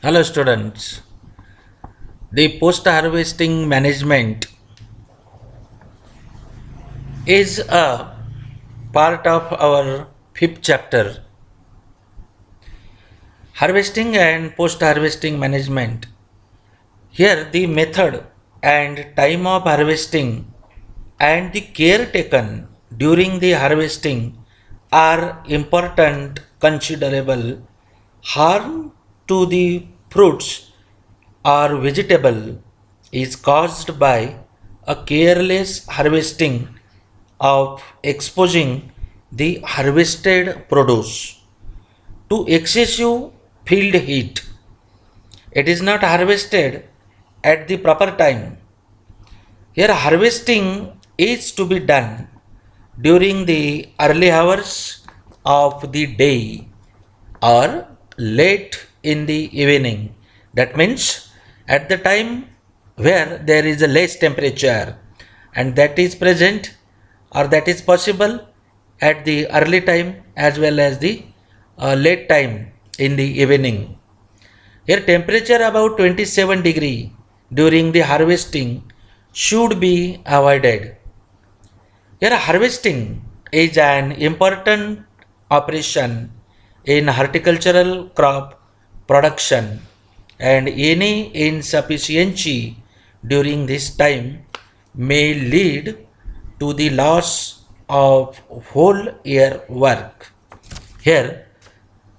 Hello students. The post-harvesting management is a part of our fifth chapter. Harvesting and post-harvesting management. Here the method and time of harvesting and the care taken during the harvesting are important considerable. Harm to the fruits or vegetable is caused by a careless harvesting of exposing the harvested produce to excessive field heat. It is not harvested at the proper time. Here, harvesting is to be done during the early hours of the day or late in the evening. That means at the time where there is a less temperature and that is present or that is possible at the early time as well as the late time in the evening. Here temperature about 27 degree during the harvesting should be avoided. Here harvesting is an important operation in horticultural crop production and any insufficiency during this time may lead to the loss of whole year work. Here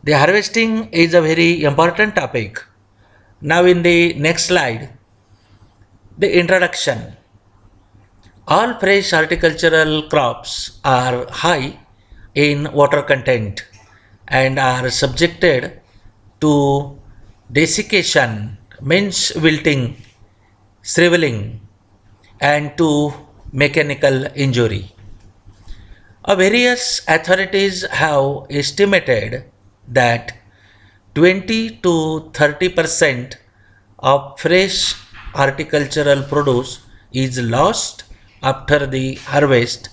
the harvesting is a very important topic. Now in the next slide, the introduction. All fresh horticultural crops are high in water content and are subjected to desiccation, means wilting, shriveling, and to mechanical injury. Various authorities have estimated that 20 to 30% of fresh horticultural produce is lost after the harvest,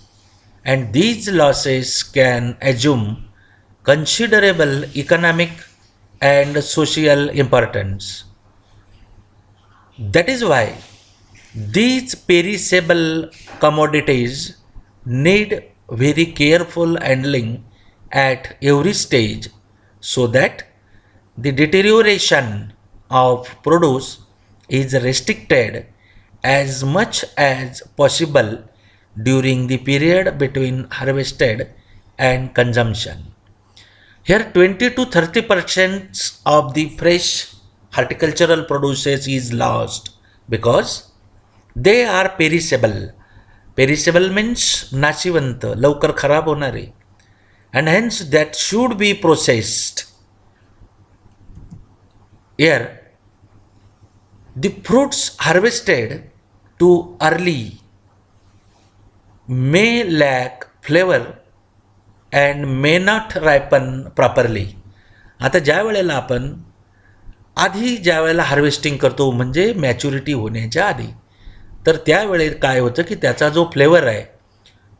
and these losses can assume considerable economic and social importance. That is why these perishable commodities need very careful handling at every stage so that the deterioration of produce is restricted as much as possible during the period between harvested and consumption. Here 20 to 30% of the fresh horticultural produces is lost because they are perishable. Perishable means नाशिवंत, लवकर खराब होणारे, and hence that should be processed. Here the fruits harvested too early may lack flavor and may not ripen properly. आता ज्या वेळेला आपण ज्या वेळेला harvesting करतो म्हणजे मॅच्युरिटी होण्याच्या आधी, तर त्यावेळेस काय होतं की त्याचा जो फ्लेवर आहे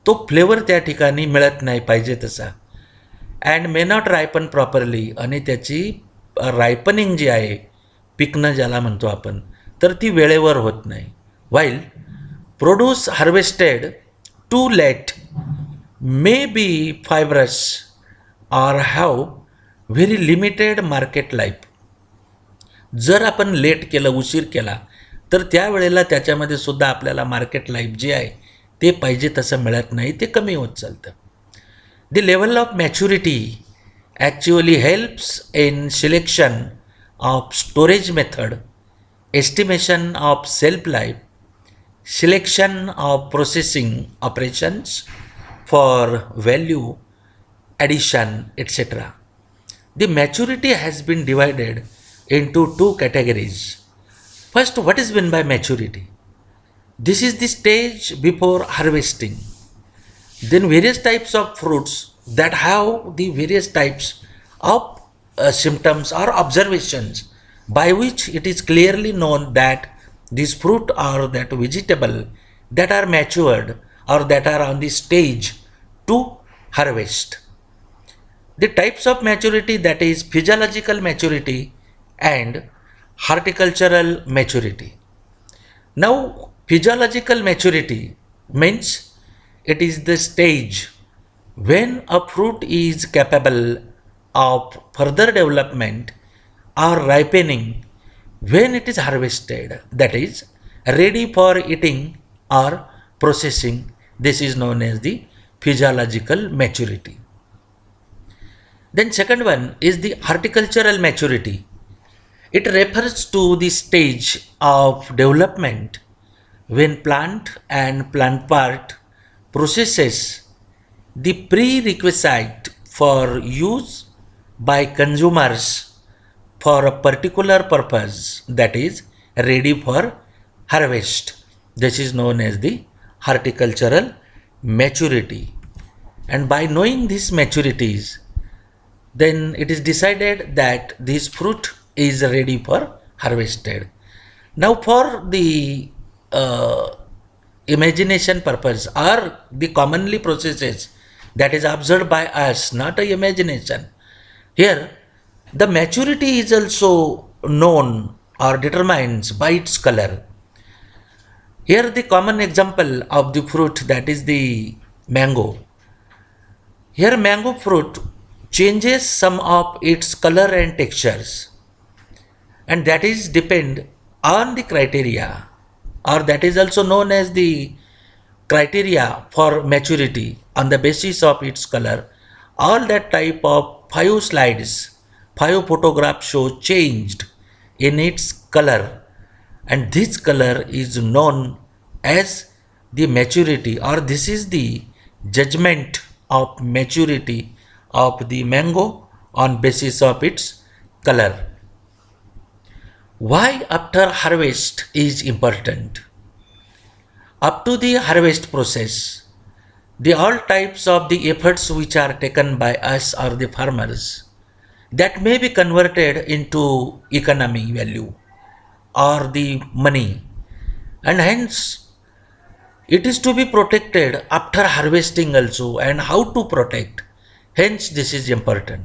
तो फ्लेवर त्या ठिकाणी मिळत नाही पाहिजे तसा, अँड मे नॉट रायपन प्रॉपरली, आणि त्याची रायपनिंग जी आहे, पिकणं ज्याला म्हणतो आपण, तर ती वेळेवर होत नाही. While produce harvested too late may be fibrous or have very limited market life. जर आपण लेट केलं, उशीर केला, तर त्यावेळेला त्याच्यामध्ये सुद्धा आपल्याला मार्केट लाईफ जे आहे ते पाहिजे तसं मिळत नाही, ते कमी होत चालतं. The level of maturity actually helps in selection of storage method, estimation of self life, selection of processing operations for value addition, etc. The maturity has been divided into two categories. First, what is meant by maturity? This is the stage before harvesting. Then various types of fruits that have the various types of symptoms or observations by which it is clearly known that this fruit or that vegetable that are matured or that are on the stage to harvest. The types of maturity, that is physiological maturity and Horticultural maturity. Now, physiological maturity means it is the stage when a fruit is capable of further development or ripening when it is harvested, that is, ready for eating or processing. This is known as the physiological maturity. Then, second one is the horticultural maturity. It refers to the stage of development when plant and plant part processes the prerequisite for use by consumers for a particular purpose, that is ready for harvest. This is known as the horticultural maturity. And by knowing these maturities, then it is decided that this fruit is ready for harvested. Now, for the uh, imagination purpose or the commonly processes that is observed by us, not a imagination. Here, the maturity is also known or determines by its color. Here, the common example of the fruit, that is the mango. Here, mango fruit changes some of its color and textures, and that is depend on the criteria, or that is also known as the criteria for maturity on the basis of its color. All that type of five slides, five photographs show changed in its color, and this color is known as the maturity, or this is the judgment of maturity of the mango on basis of its color. Why after harvest is important? Up to the harvest process, the all types of the efforts which are taken by us or the farmers, that may be converted into economy value or the money, and hence it is to be protected after harvesting also, and how to protect, hence this is important.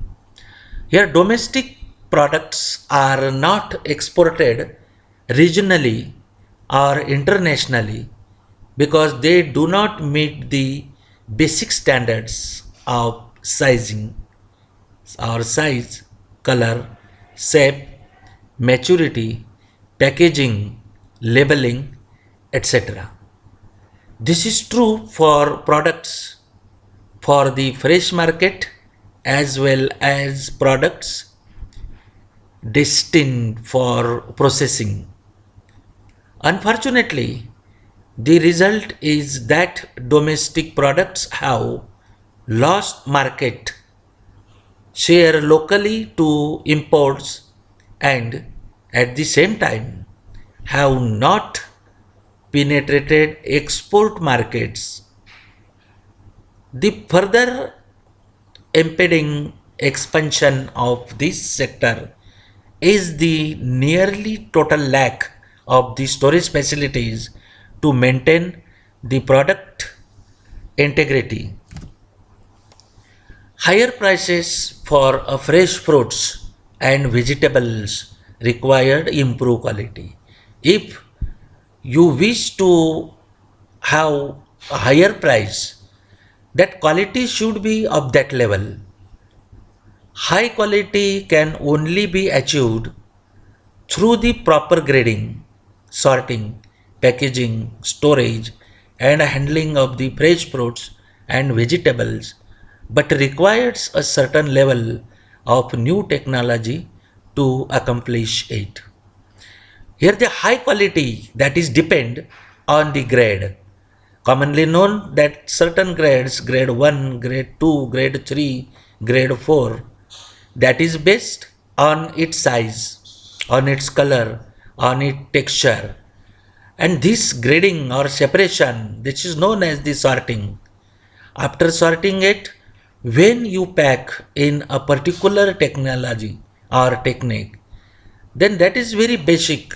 Here domestic products are not exported regionally or internationally because they do not meet the basic standards of sizing or size, color, shape, maturity, packaging, labeling, etc. This is true for products for the fresh market as well as products destined for processing. Unfortunately, the result is that domestic products have lost market share locally to imports and at the same time have not penetrated export markets. The further impeding expansion of this sector is the nearly total lack of the storage facilities to maintain the product integrity. Higher prices for fresh fruits and vegetables required improve quality. If you wish to have a higher price, that quality should be of that level. High quality can only be achieved through the proper grading, sorting, packaging, storage, and handling of the fresh fruits and vegetables, but requires a certain level of new technology to accomplish it. Here the high quality that is depend on the grade. Commonly known that certain grades, grade 1, grade 2, grade 3, grade 4, that is based on its size, on its color, on its texture. And this grading or separation, this is known as the sorting. After sorting it, when you pack in a particular technology or technique, then that is very basic,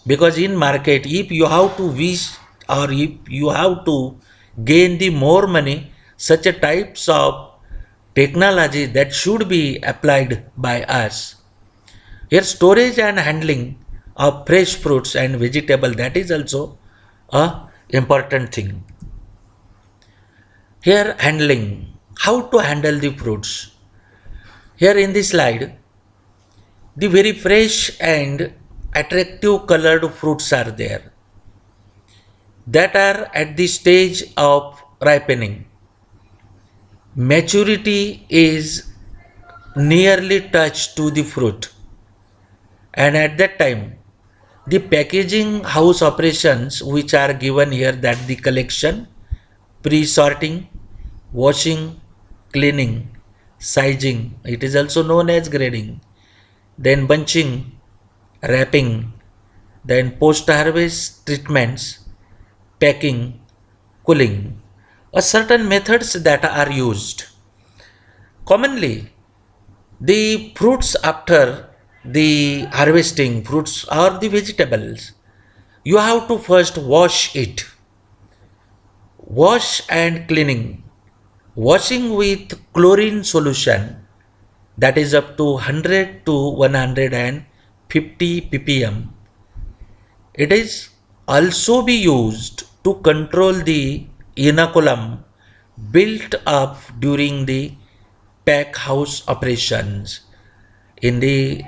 because in market if you have to wish or if you have to gain the more money, such a types of technology that should be applied by us. Here storage and handling of fresh fruits and vegetable, that is also a important thing. Here handling, how to handle the fruits. Here in this slide, the very fresh and attractive colored fruits are there that are at the stage of ripening. Maturity is nearly touched to the fruit, and at that time the packaging house operations which are given here, that the collection, pre-sorting, washing, cleaning, sizing, it is also known as grading, then bunching, wrapping, then post-harvest treatments, packing, cooling, a certain methods that are used. Commonly, the fruits after the harvesting, fruits or the vegetables, you have to first wash it. Wash and cleaning. Washing with chlorine solution, that is up to 100 to 150 ppm. It is also be used to control the inoculum built up during the pack house operations. In the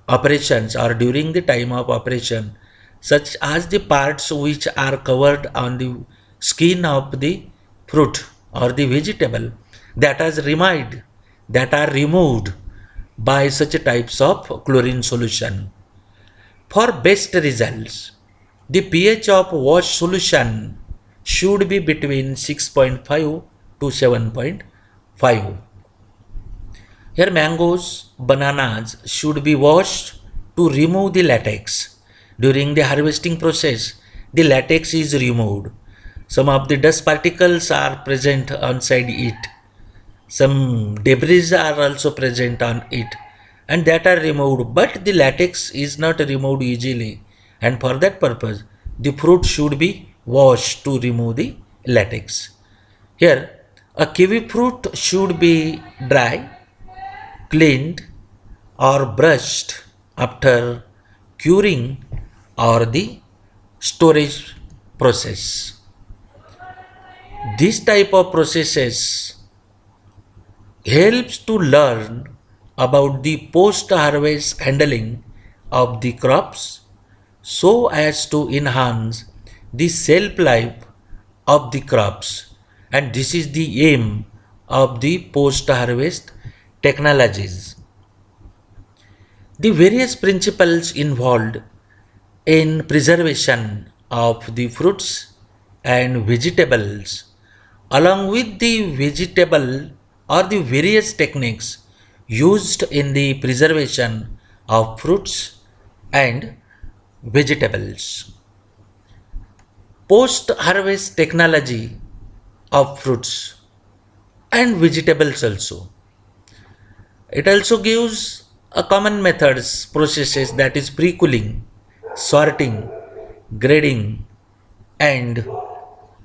operations or during the time of operation, such as the parts which are covered on the skin of the fruit or the vegetable, that is removed, that are removed by such types of chlorine solution. For best results, the pH of wash solution should be between 6.5 to 7.5. Here mangoes, bananas should be washed to remove the latex. During the harvesting process, the latex is removed. Some of the dust particles are present inside it. Some debris are also present on it, and that are removed, but the latex is not removed easily, and for that purpose the fruit should be washed to remove the latex. Here a kiwi fruit should be dry, cleaned or brushed after curing or the storage process. This type of processes helps to learn about the post-harvest handling of the crops so as to enhance the shelf life of the crops, and this is the aim of the post-harvest technologies. The various principles involved in preservation of the fruits and vegetables, along with the vegetable or the various techniques used in the preservation of fruits and vegetables. Post harvest technology of fruits and vegetables also. It also gives a common methods processes, that is pre-cooling, sorting, grading and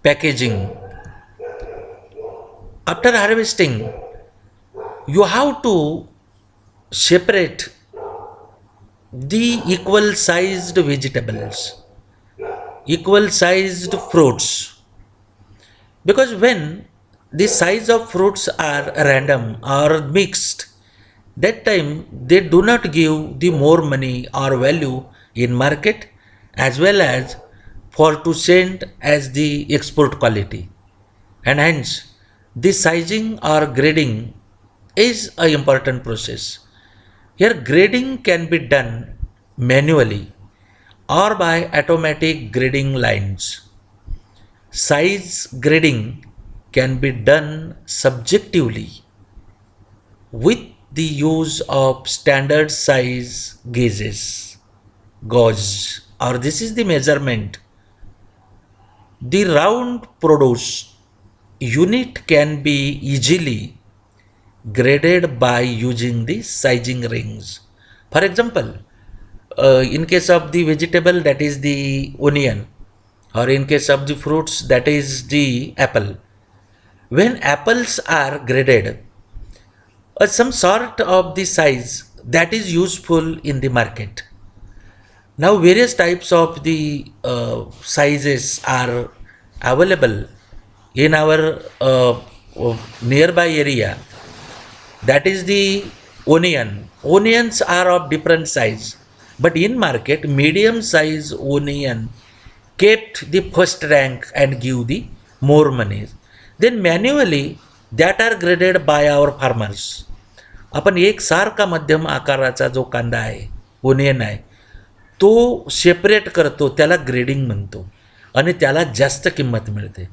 packaging. After harvesting, you have to separate the equal sized vegetables, equal sized fruits, because when the size of fruits are random or mixed, that time they do not give the more money or value in market, as well as for to send as the export quality, and hence the sizing or grading is a important process. Here grading can be done manually or by automatic grading lines. Size grading can be done subjectively with the use of standard size gauge, or this is the measurement. The round produced unit can be easily graded by using the sizing rings. For example, in case of the vegetable, that is the onion, or in case of the fruits, that is the apple. When apples are graded, some sort of the size that is useful in the market. Now, various types of the sizes are available in our nearby area. That is the onion. Onions are of different size, but in market, medium size onion kept the first rank and give the more money. Then manually that are graded by our farmers. आपण एक सारखा मध्यम आकाराचा जो कांदा आहे, onion आहे, तो सेपरेट करतो, त्याला ग्रेडिंग म्हणतो आणि त्याला जास्त किंमत मिळते.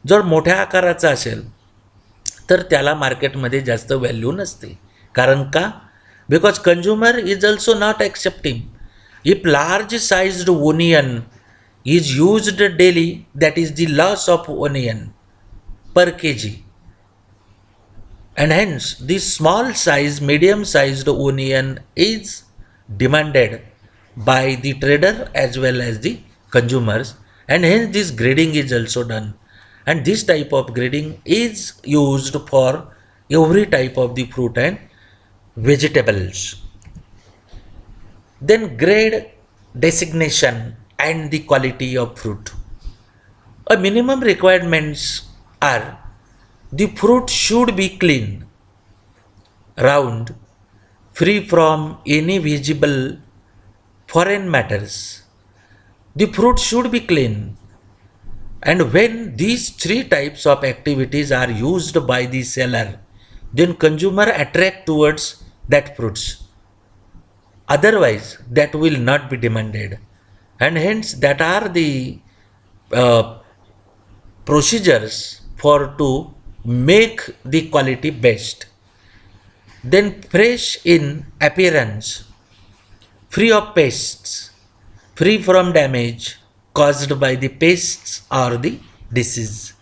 जर मोठ्या आकाराचा असेल तर त्याला मार्केटमध्ये जास्त व्हॅल्यू नसते. कारण का? Because consumer is also not accepting. If large sized onion is used daily, that is the loss of onion per kg, and hence the small size, medium sized onion is demanded by the trader as well as the consumers, and hence this grading is also done, and this type of grading is used for every type of the fruit and vegetables. Then grade designation and the quality of fruit. A minimum requirements are the fruit should be clean, round, free from any visible foreign matters. The fruit should be clean, and when these three types of activities are used by the seller, then consumer attract towards that fruits. Otherwise, that will not be demanded, and hence that are the uh, procedures for to make the quality best. Then fresh in appearance, free of pests, free from damage caused by the pests or the disease,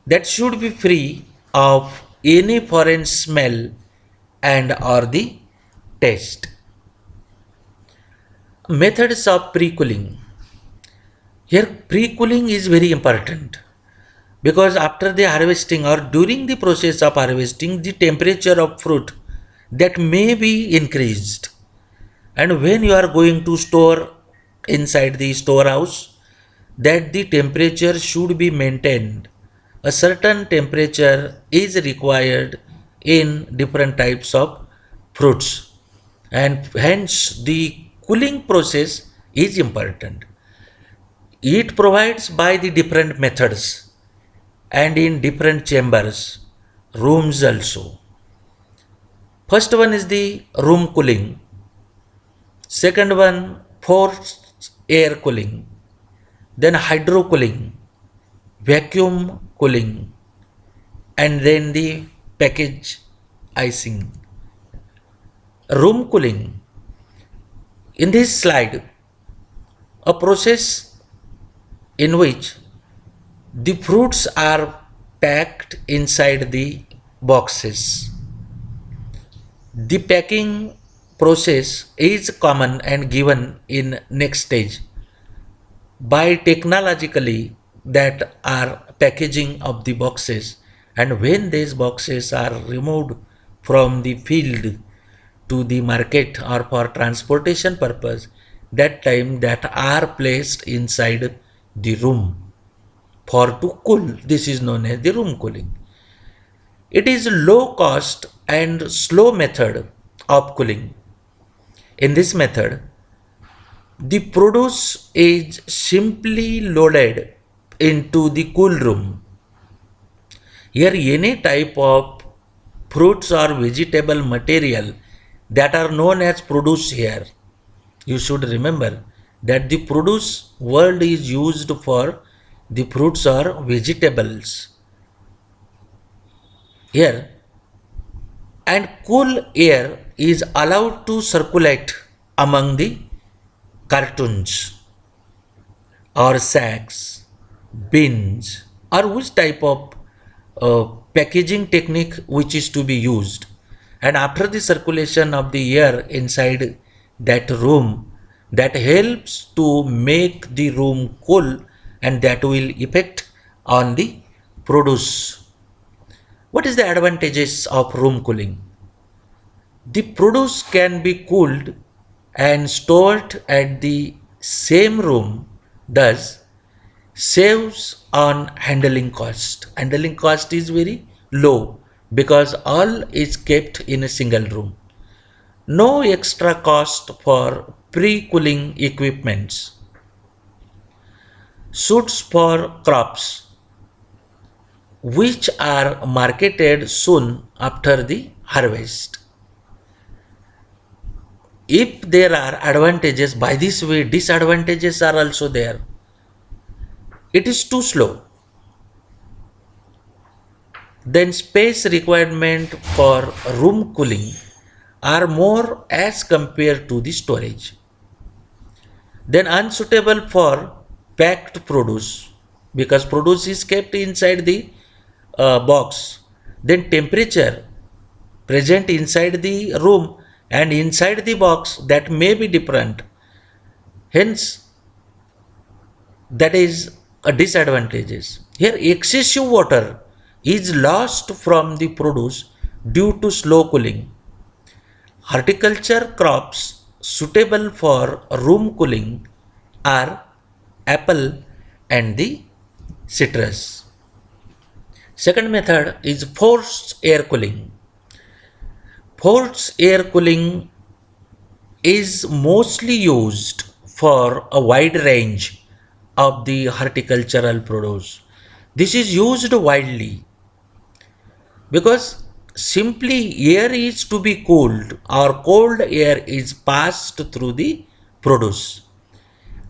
that should be free of any foreign smell and or the taste. Methods of pre-cooling. Here pre-cooling is very important, because after the harvesting or during the process of harvesting, the temperature of fruit that may be increased, and when you are going to store inside the storehouse, that the temperature should be maintained. A certain temperature is required in different types of fruits, and hence the cooling process is important. It provides by the different methods and in different chambers, rooms also. First one is the room cooling. Second one, forced air cooling. Then hydro cooling, vacuum cooling, and then the package icing. Room cooling. In this slide, a process in which the fruits are packed inside the boxes. The packing process is common and given in next stage by technologically that are packaging of the boxes, and when these boxes are removed from the field to the market or for transportation purpose, that time that are placed inside the room for to cool. This is known as the room cooling. It is low cost and slow method of cooling. In this method, the produce is simply loaded into the cool room. Here any type of fruits or vegetable material that are known as produce here. You should remember that the produce word is used for the fruits or vegetables here, and cool air is allowed to circulate among the cartons or sacks, bins, or which type of packaging technique which is to be used. And after the circulation of the air inside that room, that helps to make the room cool, and that will effect on the produce. What is the advantages of room cooling? The produce can be cooled and stored at the same room thus saves on handling cost. Handling cost is very low because all is kept in a single room. No extra cost for pre-cooling equipments. Suits for crops which are marketed soon after the harvest. If there are advantages, by this way, disadvantages are also there. It is too slow. Then space requirement for room cooling are more as compared to the storage. Then unsuitable for packed produce because produce is kept inside the box. Then temperature present inside the room and inside the box that may be different. Hence, that is a disadvantages. Here, excessive water is lost from the produce due to slow cooling. Horticulture crops suitable for room cooling are apple and the citrus. Second method is forced air cooling. Forced air cooling is mostly used for a wide range of the horticultural produce. This is used widely because simply air is to be cooled or cold air is passed through the produce.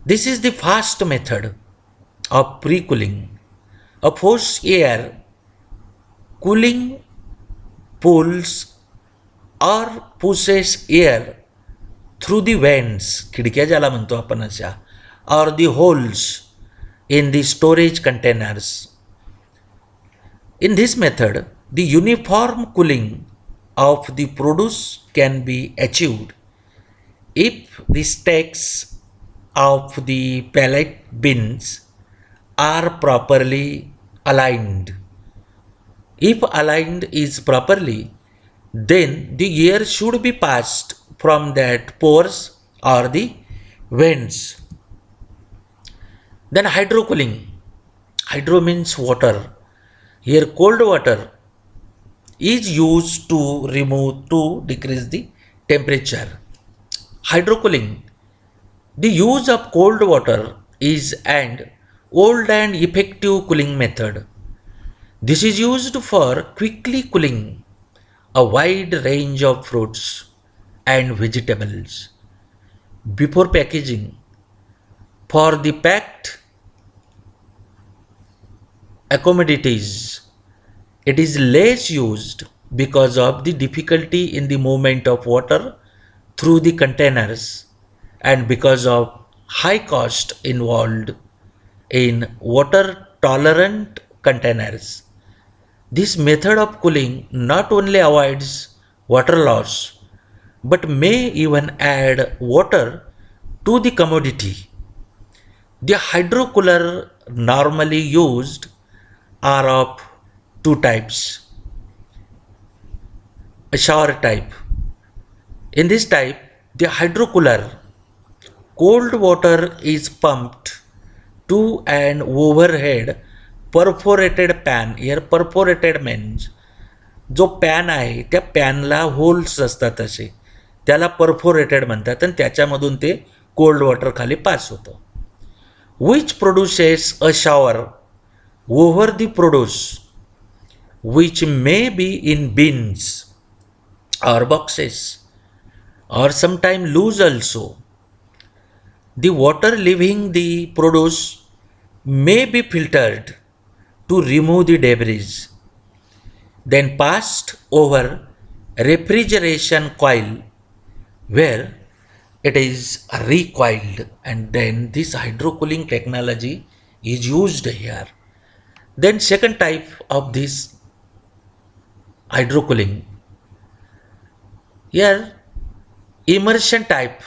This is the fast method of pre-cooling. A forced air cooling pulls or pushes air through the vents, खिडक्या ज्याला म्हणतो आपण अशा, or the holes in the storage containers. In this method, the uniform cooling of the produce can be achieved if the stacks of the pallet bins are properly aligned. If aligned is properly, then the air should be passed from that pores or the vents. Then hydrocooling. Hydro means water. Here cold water is used to decrease the temperature. Hydrocooling. The use of cold water is an old and effective cooling method. This is used for quickly cooling a wide range of fruits and vegetables before packaging. For the packed commodities, it is less used because of the difficulty in the movement of water through the containers and because of high cost involved in water tolerant containers. This method of cooling not only avoids water loss but may even add water to the commodity. The hydrocooler normally used are of two types. A shower type. In this type, the hydrocooler, cold water is pumped to an overhead perforated pan. Here perforated means जो pan आहे त्या पॅनला holes असतात असे, त्याला perforated म्हणतात आणि त्याच्यामधून ते कोल्ड वॉटर खाली पास होतं. Which produces a shower over the produce which may be in bins or boxes or sometime loose also. The water leaving the produce may be filtered to remove the debris, then passed over refrigeration coil where it is recoiled, and then this hydrocooling technology is used here. Then second type of this hydrocooling, here immersion type.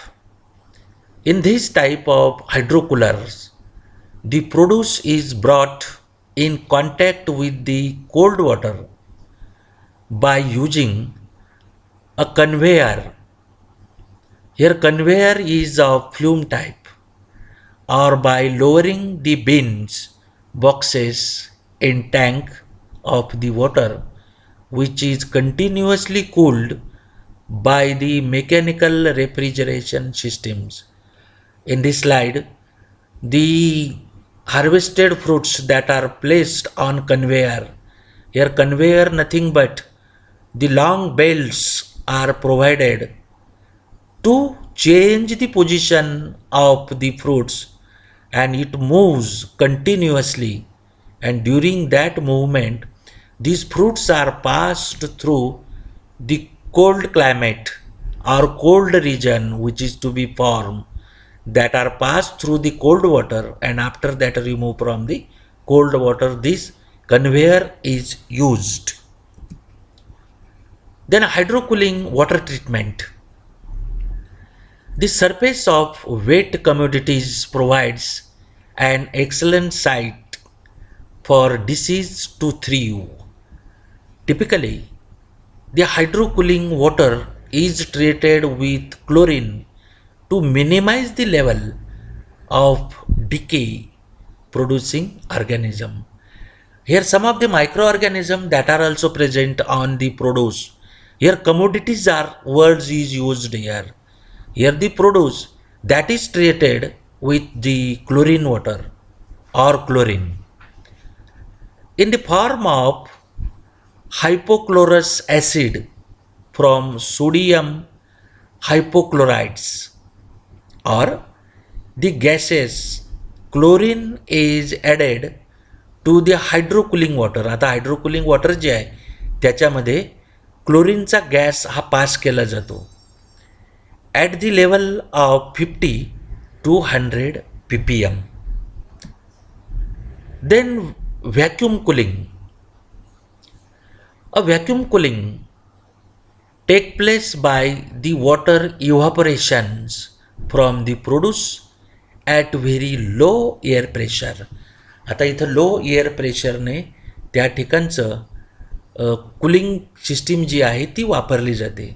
In this type of hydrocoolers, the produce is brought in contact with the cold water by using a conveyor Here conveyor is of flume type, or by lowering the bins boxes in tank of the water, which is continuously cooled by the mechanical refrigeration systems. In this slide, the harvested fruits that are placed on conveyor. Here conveyor nothing but the long belts are provided to change the position of the fruits, and it moves continuously, and during that movement these fruits are passed through the cold climate or cold region which is to be formed, that are passed through the cold water, and after that removed from the cold water. This conveyor is used. Then hydrocooling water treatment. The surface of wet commodities provides an excellent site for disease to thrive. Typically, the hydrocooling water is treated with chlorine to minimize the level of decay producing organism. Here some of the microorganisms that are also present on the produce. Here commodities are words is used here. Here the produce that is treated with the chlorine water or chlorine in the form of hypochlorous acid from sodium hypochlorites, or the gases chlorine is added to the hydrocooling water. आता hydrocooling water जे आहे त्याच्यामध्ये क्लोरीनचा gas हा पास केला जातो at the level of 50 to 100 ppm. Then vacuum cooling. A vacuum cooling take place by the water evaporations from the produce at very low air pressure. आता इथं लो air प्रेशरने त्या ठिकाणचं कूलिंग सिस्टीम जी आहे ती वापरली जाते,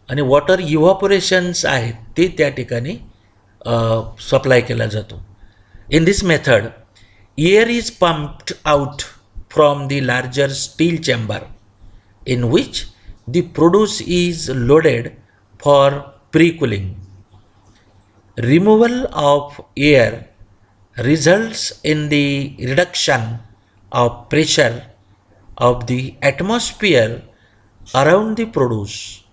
आणि वॉटर इव्हॉपोरेशन्स आहेत ते त्या ठिकाणी सप्लाय केला जातो. In this method air is pumped out from the larger steel chamber in which the produce is loaded for pre-cooling. Removal of air results in the reduction of pressure of the atmosphere around the produce,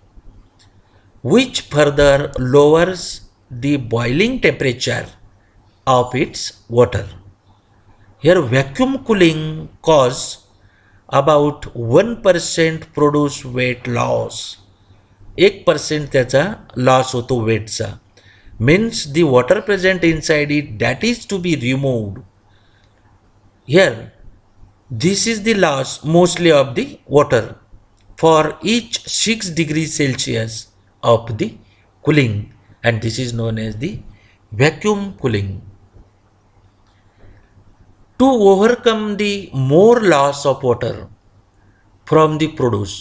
which further lowers the boiling temperature of its water. Here vacuum cooling causes about 1% produce weight loss. 1% त्याचा loss होतो वेटचा. Means the water present inside it that is to be removed. Here this is the loss mostly of the water for each 6 degrees Celsius of the cooling, and this is known as the vacuum cooling. To overcome the more loss of water from the produce.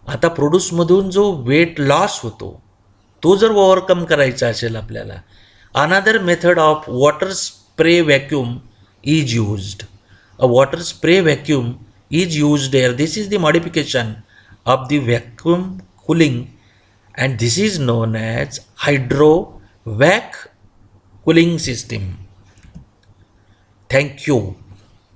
आता प्रोड्यूसमधून जो weight loss होतो तो जर overcome करायचा असेल आपल्याला, another method of water spray vacuum is used. A water spray vacuum is used here. This is the modification of the vacuum cooling, and this is known as hydrovac cooling system. Thank you.